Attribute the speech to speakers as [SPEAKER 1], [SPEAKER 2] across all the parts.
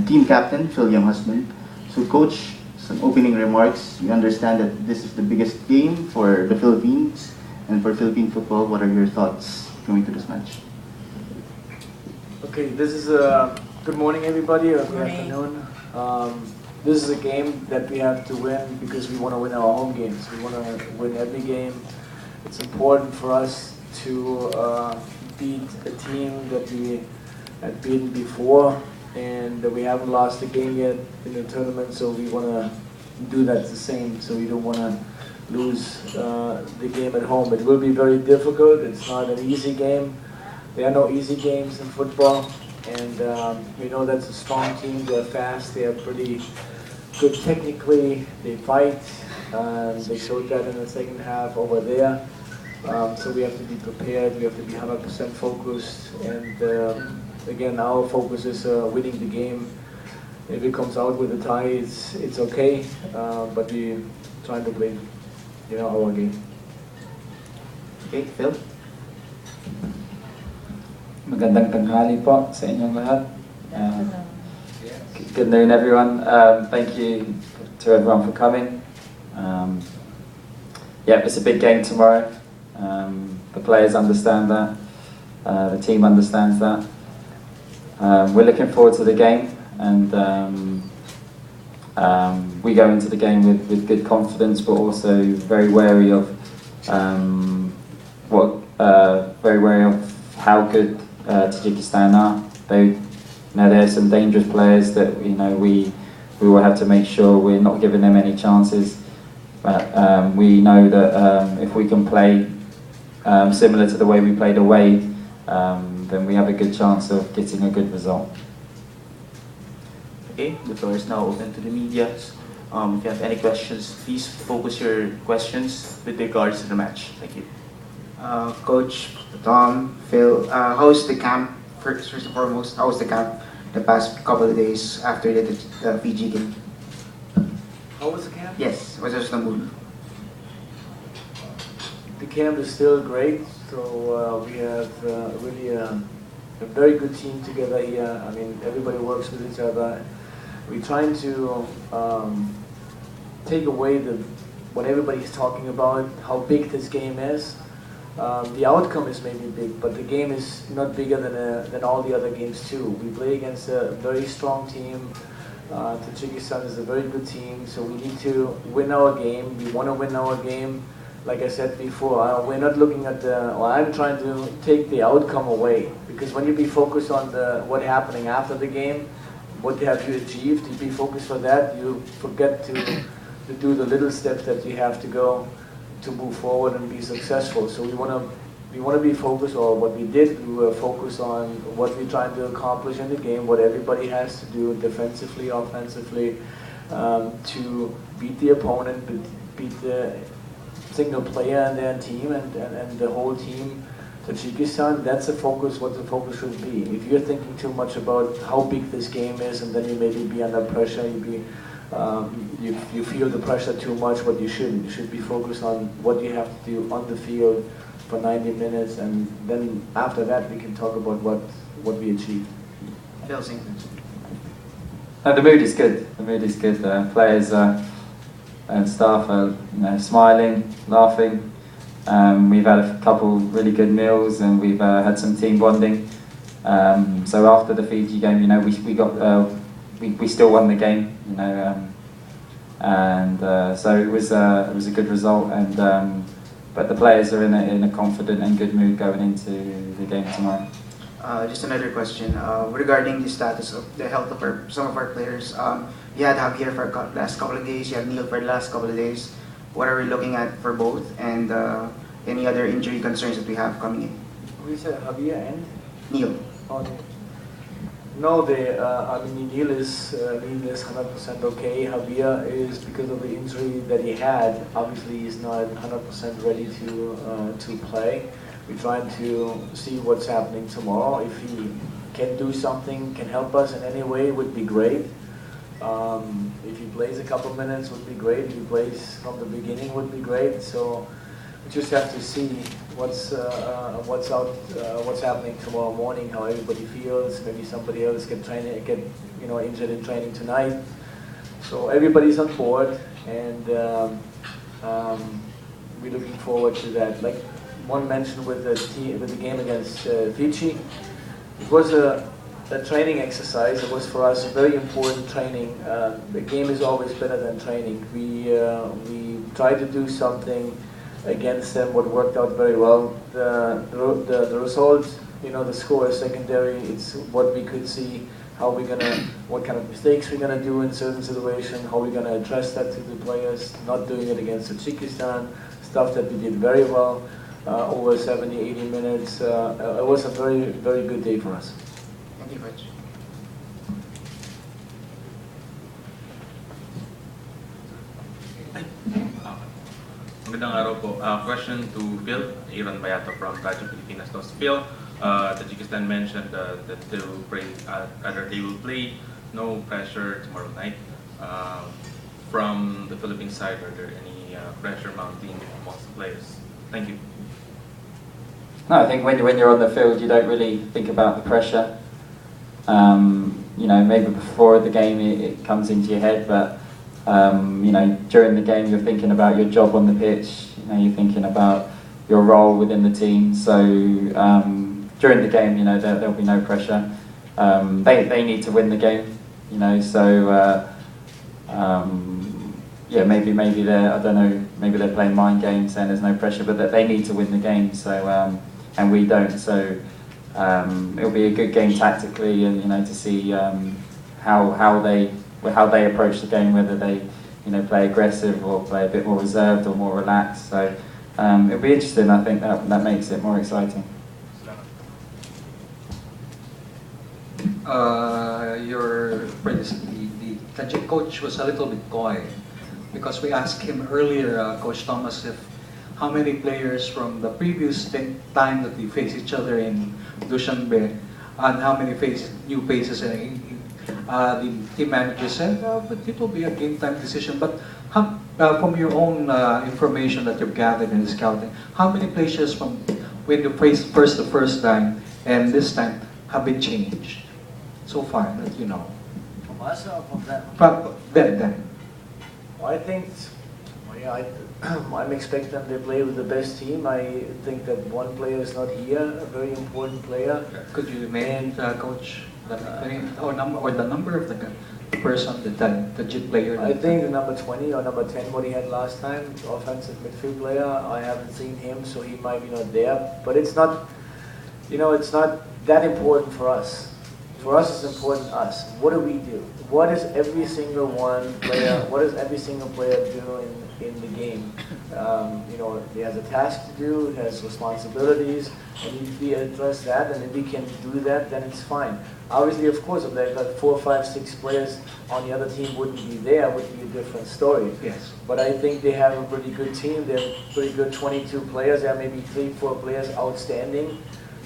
[SPEAKER 1] and team captain, Phil Younghusband. So coach, some opening remarks. We understand that this is the biggest game for the Philippines and for Philippine football. What are your thoughts going to this match?
[SPEAKER 2] Okay, this is good morning everybody, or good afternoon. This is a game that we have to win because we want to win our home games. We want to win every game. It's important for us to beat a team that we had beaten before, and we haven't lost a game yet in the tournament, so we want to do that the same. So we don't want to lose the game at home. It will be very difficult. It's not an easy game. There are no easy games in football, and we know that's a strong team. They're fast. They are pretty good technically. They fight. They showed that in the second half over there. So we have to be prepared. We have to be 100% focused. And again, our focus is winning the game. If it comes out with a tie, it's okay. But we trying to play, our game.
[SPEAKER 1] Okay, Phil.
[SPEAKER 3] Magandang tanghali po sa inyong lahat. Good noon, everyone. Thank you to everyone for coming. Yeah, it's a big game tomorrow. The players understand that. The team understands that. We're looking forward to the game, and we go into the game with good confidence, but also very wary of how good Tajikistan are. There's some dangerous players that we will have to make sure we're not giving them any chances. But we know that if we can play similar to the way we played away, then we have a good chance of getting a good result.
[SPEAKER 1] Okay, the floor is now open to the media. If you have any questions, please focus your questions with regards to the match. Thank you.
[SPEAKER 4] Coach, Tom, Phil, how's the camp? First and foremost, how's the camp the past couple of days after the Fiji game?
[SPEAKER 2] How was the camp?
[SPEAKER 4] Yes, was Istanbul.
[SPEAKER 2] The camp is still great. So we have really a very good team together here. I mean, everybody works with each other. We're trying to take away what everybody's talking about, how big this game is. The outcome is maybe big, but the game is not bigger than all the other games too. We play against a very strong team. Tajikistan is a very good team, so we need to win our game. We want to win our game. Like I said before, we're not looking at I'm trying to take the outcome away, because when you be focused on what happening after the game, what have you achieved, you be focused for that, you forget to do the little steps that you have to go to move forward and be successful. So we want to be focused on what we did. We were focused on what we're trying to accomplish in the game, what everybody has to do defensively, offensively, to beat the opponent, beat the single player in their team and the whole team. Tajikistan, that's the focus, what the focus should be. If you're thinking too much about how big this game is, and then you maybe be under pressure, you feel the pressure too much, but you shouldn't. You should be focused on what you have to do on the field for 90 minutes, and then after that we can talk about what we achieved.
[SPEAKER 4] Phil,
[SPEAKER 3] The mood is good. The mood is good. Players and staff are smiling, laughing. We've had a couple really good meals, and we've had some team bonding. So after the Fiji game, we still won the game, and so it was a good result. And but the players are in a confident and good mood going into the game tomorrow.
[SPEAKER 4] Just another question regarding the status of the health of some of our players. You had Javier for the last couple of days. You had Neil for the last couple of days. What are we looking at for both, and any other injury concerns that we have coming in?
[SPEAKER 2] We said Javier and
[SPEAKER 4] Neil.
[SPEAKER 2] No, Neil is 100% okay. Javier is, because of the injury that he had, obviously he's not 100% ready to play. We're trying to see what's happening tomorrow. If he can do something, can help us in any way, would be great. If he plays a couple minutes, would be great. If he plays from the beginning, would be great. So we just have to see what's happening tomorrow morning, how everybody feels. Maybe somebody else get injured in training tonight. So everybody's on board, and we're looking forward to that. Like one mentioned with the game against Fiji, it was a training exercise. It was for us a very important training. The game is always better than training. We tried to do something against them, what worked out very well. The result, the score is secondary. It's what we could see, what kind of mistakes we're gonna do in certain situations, how we're gonna address that to the players, not doing it against Tajikistan, stuff that we did very well over 70, 80 minutes. It was a very, very good day for us.
[SPEAKER 4] Thank you, Coach.
[SPEAKER 5] Magandang araw po. Question to Phil, Aaron Bayato from Radyo Pilipinas. Phil, Tajikistan mentioned that they will play no pressure tomorrow night. From the Philippine side, are there any pressure mounting amongst the players? Thank you.
[SPEAKER 3] No, I think when you're on the field, you don't really think about the pressure. Maybe before the game it comes into your head, but during the game you're thinking about your job on the pitch. You're thinking about your role within the team. So during the game, there'll be no pressure. They need to win the game. Maybe I don't know. Maybe they're playing mind games, saying there's no pressure, but that they need to win the game. So and we don't. So it'll be a good game tactically, and to see how they approach the game, whether they play aggressive or play a bit more reserved or more relaxed. So it'll be interesting. I think that makes it more exciting.
[SPEAKER 6] The Tajik coach was a little bit coy because we asked him earlier, Coach Thomas, how many players from the previous time that we faced each other in Dushanbe and how many new faces. And the team manager said, but it will be a game time decision. But from your own information that you've gathered in the scouting, how many players from when you faced the first time and this time have been changed so far that you know?
[SPEAKER 2] From us or from them?
[SPEAKER 6] From them.
[SPEAKER 2] I think, I'm expecting them to play with the best team. I think that one player is not here, a very important player.
[SPEAKER 6] Could you name Coach the number of the person, the JIT player?
[SPEAKER 2] I think the number 20 or number 10, what he had last time, offensive midfield player. I haven't seen him, so he might be not there. But it's not, it's not that important for us. For us, it's important to us. What do we do? What does every single player do in the game? He has a task to do, he has responsibilities, and if we address that, and if we can do that, then it's fine. Obviously, of course, if they've got 4, 5, 6 players on the other team wouldn't be there, would be a different story.
[SPEAKER 6] Yes.
[SPEAKER 2] But I think they have a pretty good team. They have pretty good 22 players. There are maybe 3, 4 players outstanding.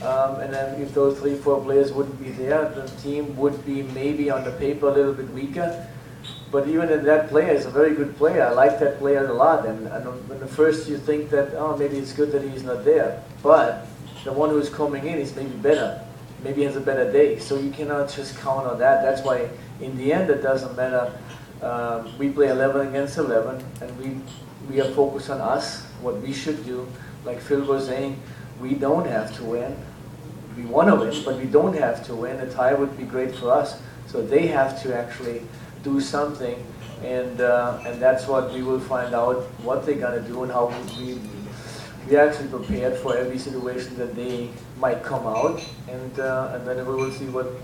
[SPEAKER 2] And then if those 3, 4 players wouldn't be there, the team would be maybe on the paper a little bit weaker. But even if that player is a very good player, I like that player a lot. And when the first you think that, maybe it's good that he's not there. But the one who's coming in is maybe better. Maybe has a better day. So you cannot just count on that. That's why in the end it doesn't matter. We play 11 against 11, and we are focused on us, what we should do. Like Phil was saying, we don't have to win. We want to win, but we don't have to win. A tie would be great for us. So they have to actually do something, and that's what we will find out, what they're gonna do and how we actually prepared for every situation that they might come out, and then we will see what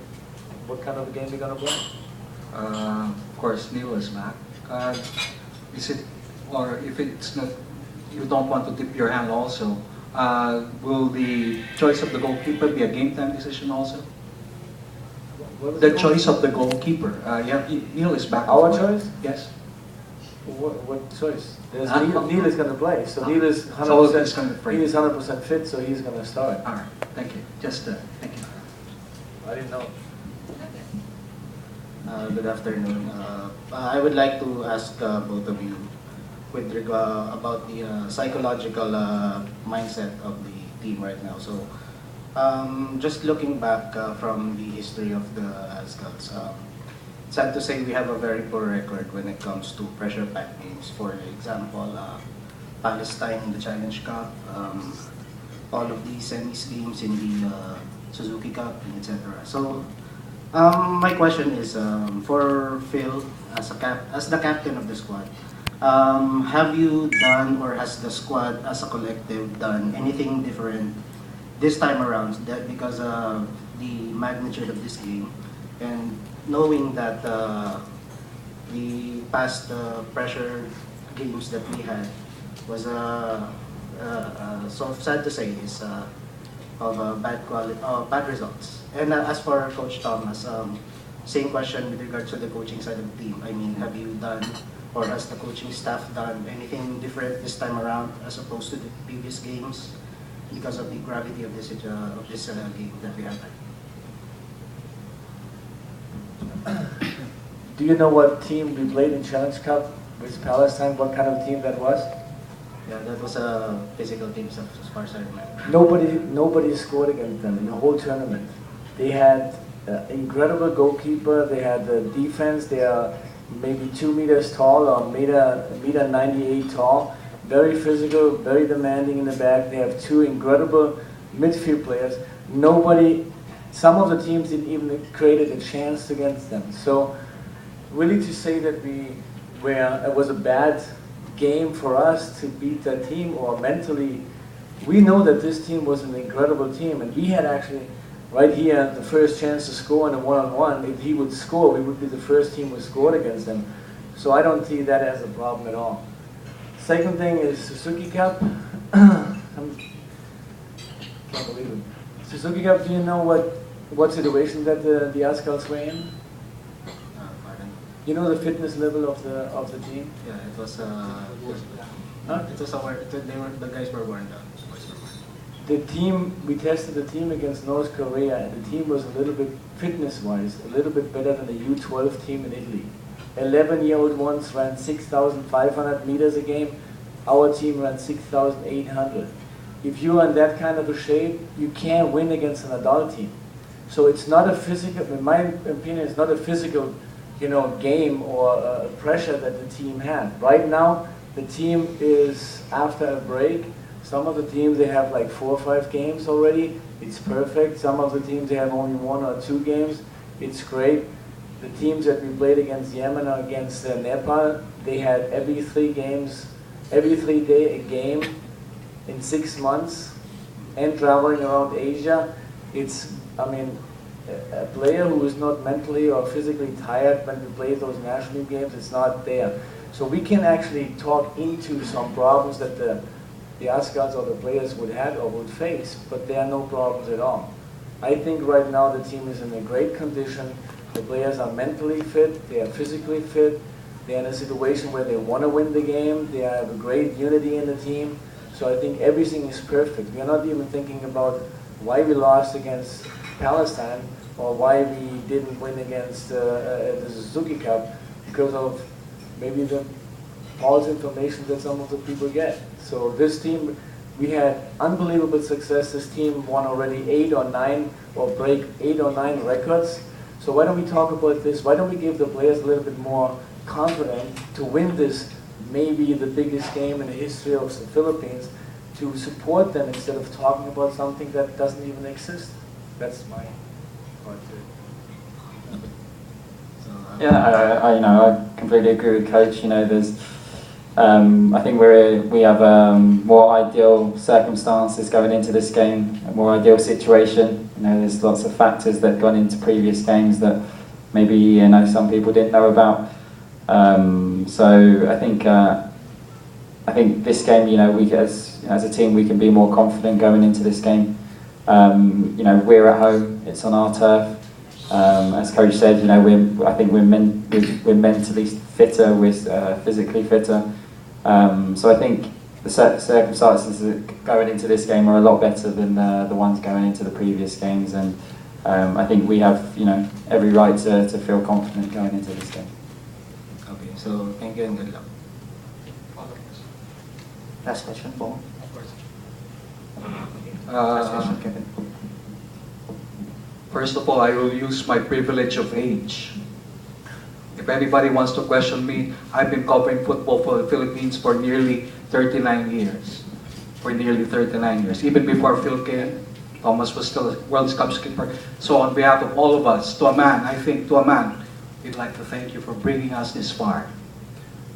[SPEAKER 2] kind of a game they're gonna play.
[SPEAKER 6] Of course, Neil is back. Is it, or if it's not, you don't want to tip your hand also, will the choice of the goalkeeper be a game time decision also? The choice of the goalkeeper. Neil is back.
[SPEAKER 2] Our choice?
[SPEAKER 6] Yes.
[SPEAKER 2] What choice? Neil is going to play, so Neil is 100% fit, so he's going to start.
[SPEAKER 6] All right, thank you. Thank you.
[SPEAKER 2] I didn't know.
[SPEAKER 7] Good afternoon. I would like to ask both of you about the psychological mindset of the team right now. So just looking back from the history of the Scouts, sad to say we have a very poor record when it comes to pressure-packed games. For example, Palestine in the Challenge Cup, all of the semis games in the Suzuki Cup, etc. So my question is for Phil, as the captain of the squad, have you done, or has the squad as a collective done anything different this time around? That because of the magnitude of this game, and knowing that the past pressure games that we had was so sad to say is of bad results. And as for Coach Thomas, same question with regards to the coaching side of the team. I mean, have you done, or has the coaching staff done anything different this time around as opposed to the previous games because of the gravity of this game that we have had?
[SPEAKER 2] Do you know what team we played in Challenge Cup with Palestine? What kind of team that was?
[SPEAKER 7] Yeah, that was a physical team as far as I remember.
[SPEAKER 2] Nobody scored against them in the whole tournament. They had an incredible goalkeeper. They had the defense. They are maybe 2 meters tall or meter 98 tall. Very physical, very demanding in the back. They have 2 incredible midfield players. Some of the teams didn't even create a chance against them. So really to say that it was a bad game for us to beat that team, or mentally, we know that this team was an incredible team, and we had actually right here the first chance to score in a one-on-one. If he would score, we would be the first team who scored against them. So I don't see that as a problem at all. Second thing is Suzuki Cup. I can't believe it. Suzuki Cup, do you know what situation that the Ascals were in?
[SPEAKER 7] Pardon?
[SPEAKER 2] You know the fitness level of the team?
[SPEAKER 7] Yeah, it was.
[SPEAKER 2] Huh?
[SPEAKER 7] It was the guys were worn down.
[SPEAKER 2] The team, we tested the team against North Korea, and the team was a little bit, fitness-wise, a little bit better than the U12 team in Italy. 11-year-old ones ran 6,500 meters a game. Our team ran 6,800. If you are in that kind of a shape, you can't win against an adult team. So it's not a physical, in my opinion, it's not a physical, game or pressure that the team had. Right now, the team is after a break. Some of the teams, they have like 4 or 5 games already. It's perfect. Some of the teams, they have only 1 or 2 games. It's great. The teams that we played against Yemen or against Nepal, they had every 3 days a game in 6 months, and traveling around Asia. A player who is not mentally or physically tired when we play those national games, it's not there. So we can actually talk into some problems that the Ascals or the players would have or would face, but there are no problems at all. I think right now the team is in a great condition. The players are mentally fit, they are physically fit, they're in a situation where they want to win the game, they have a great unity in the team. So I think everything is perfect. We are not even thinking about why we lost against Palestine or why we didn't win against the Suzuki Cup, because of maybe the false information that some of the people get. So this team, we had unbelievable success. This team won already 8 or 9 or break 8 or 9 records. So why don't we talk about this? Why don't we give the players a little bit more confidence to win this, maybe the biggest game in the history of the Philippines, to support them instead of talking about something that doesn't even exist. That's my part to it.
[SPEAKER 3] Yeah, I completely agree with Coach. There's, I think we have more ideal circumstances going into this game, a more ideal situation. There's lots of factors that gone into previous games that maybe some people didn't know about. So I think this game, we as a team, we can be more confident going into this game. We're at home; it's on our turf. As Coach said, I think we're mentally fitter, we're physically fitter. So I think the circumstances going into this game are a lot better than the ones going into the previous games, and I think we have every right to feel confident going into this game.
[SPEAKER 7] Okay, so thank you and good luck.
[SPEAKER 1] Last question, Paul.
[SPEAKER 6] Of course.
[SPEAKER 1] Last question, Kevin.
[SPEAKER 6] First of all, I will use my privilege of age. If anybody wants to question me, I've been covering football for the Philippines for nearly 39 years. For nearly 39 years. Even before Phil came, Thomas was still a World Cup skipper. So on behalf of all of us, to a man, I think to a man, we'd like to thank you for bringing us this far.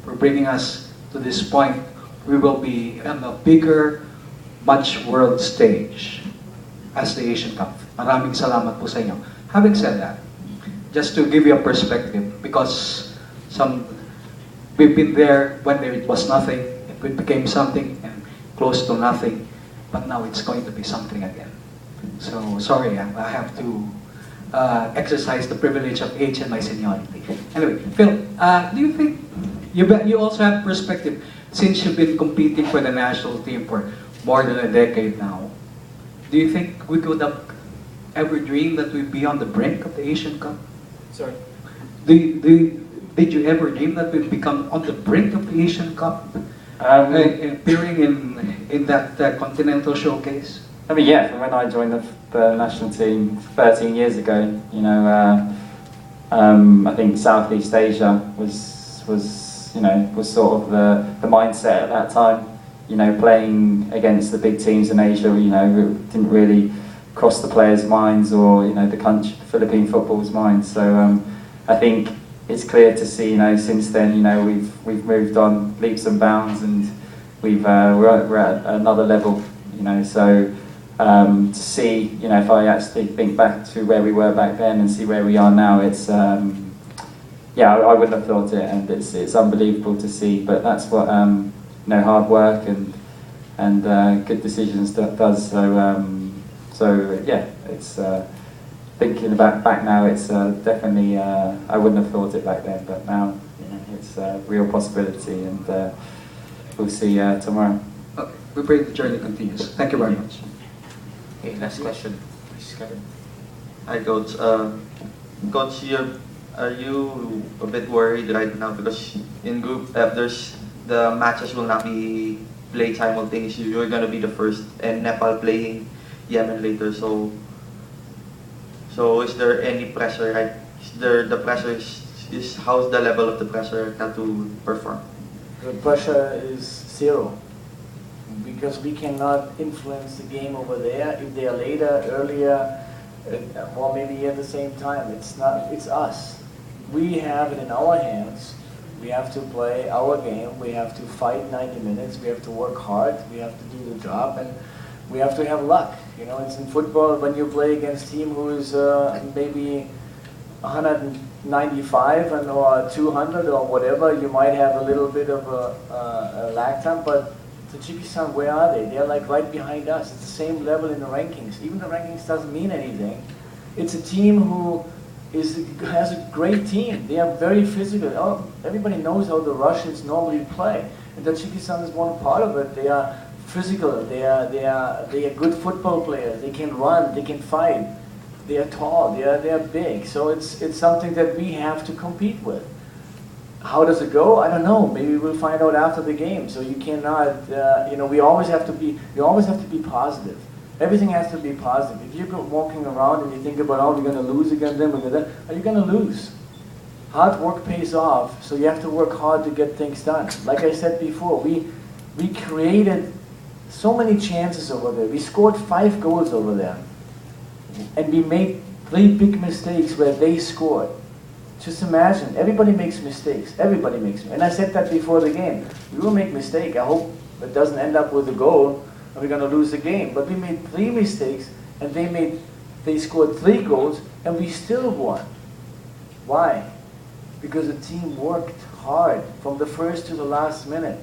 [SPEAKER 6] For bringing us to this point. We will be on a bigger, much world stage as the Asian Cup. Maraming salamat po sa inyo. Having said that, just to give you a perspective, because we've been there when it was nothing, it became something, and close to nothing, but now it's going to be something again. So sorry, I have to exercise the privilege of age and my seniority. Anyway, Phil, do you think you also have perspective since you've been competing for the national team for more than a decade now? Do you think we could have ever dreamed that we'd be on the brink of the Asian Cup?
[SPEAKER 2] Sorry.
[SPEAKER 6] Did you ever dream that we'd become on the brink of the Asian Cup? Appearing in that continental showcase?
[SPEAKER 3] I mean, yeah, from when I joined the national team 13 years ago, you know, I think Southeast Asia was sort of the mindset at that time. You know, playing against the big teams in Asia, you know, it didn't really cross the players' minds or, you know, the country, Philippine football's minds. So I think it's clear to see, you know, since then, you know, we've moved on leaps and bounds, and we're at another level, you know. So to see, you know, if I actually think back to where we were back then and see where we are now, it's yeah, I wouldn't have thought it, and it's unbelievable to see. But that's what you know, hard work and good decisions does. So yeah, it's thinking back now, it's definitely I wouldn't have thought it back then, but now, you know, it's a real possibility, and we'll see tomorrow.
[SPEAKER 6] Okay, we pray the journey continues. Thank you very much.
[SPEAKER 8] Okay, last question, please, Kevin.
[SPEAKER 9] Hi, Coach. Coach, are you a bit worried right now because in Group F, the matches will not be played simultaneously. You're going to be the first, and Nepal playing Yemen later. So is there any pressure? Right? The pressure is how's the level of the pressure right now to perform?
[SPEAKER 2] The pressure is zero, because we cannot influence the game over there. If they are later, earlier, or maybe at the same time, it's us. We have it in our hands. We have to play our game. We have to fight 90 minutes. We have to work hard. We have to do the job, and we have to have luck. You know, it's in football, when you play against a team who is maybe 195 or 200 or whatever, you might have a little bit of a lag time. But Tajikistan, where are they? They're like right behind us. It's the same level in the rankings. Even the rankings doesn't mean anything. It's a team who has a great team. They are very physical. Oh, everybody knows how the Russians normally play, and Tajikistan is one part of it. They are physical. They are good football players. They can run. They can fight. They are tall. They are big. So it's something that we have to compete with. How does it go? I don't know. Maybe we'll find out after the game. So you cannot. You know, we always have to be positive. Everything has to be positive. If you're walking around and you think about, oh, we're going to lose against them, are you going to lose? Hard work pays off, so you have to work hard to get things done. Like I said before, we created so many chances over there. We scored 5 goals over there. And we made 3 big mistakes where they scored. Just imagine, everybody makes mistakes. Everybody makes mistakes. And I said that before the game. We will make mistakes. I hope it doesn't end up with a goal and we're going to lose the game. But we made 3 mistakes, and they scored 3 goals, and we still won. Why? Because the team worked hard from the first to the last minute.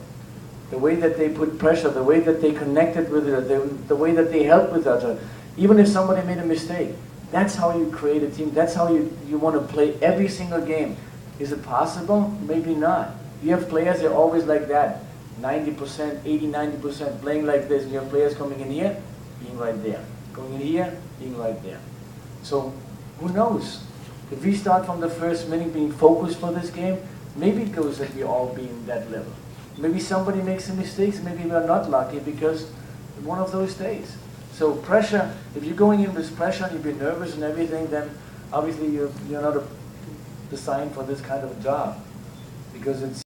[SPEAKER 2] The way that they put pressure, the way that they connected with it, the way that they helped with each other. Even if somebody made a mistake, that's how you create a team. That's how you want to play every single game. Is it possible? Maybe not. You have players that are always like that. 90%, 80, 90% playing like this. You have players coming in here, being right there. Going in here, being right there. So, who knows? If we start from the first minute being focused for this game, maybe it goes that we all be in that level. Maybe somebody makes some mistakes, maybe we are not lucky because one of those days. So pressure, if you're going in with pressure and you've been nervous and everything, then obviously you're not designed for this kind of job, because it's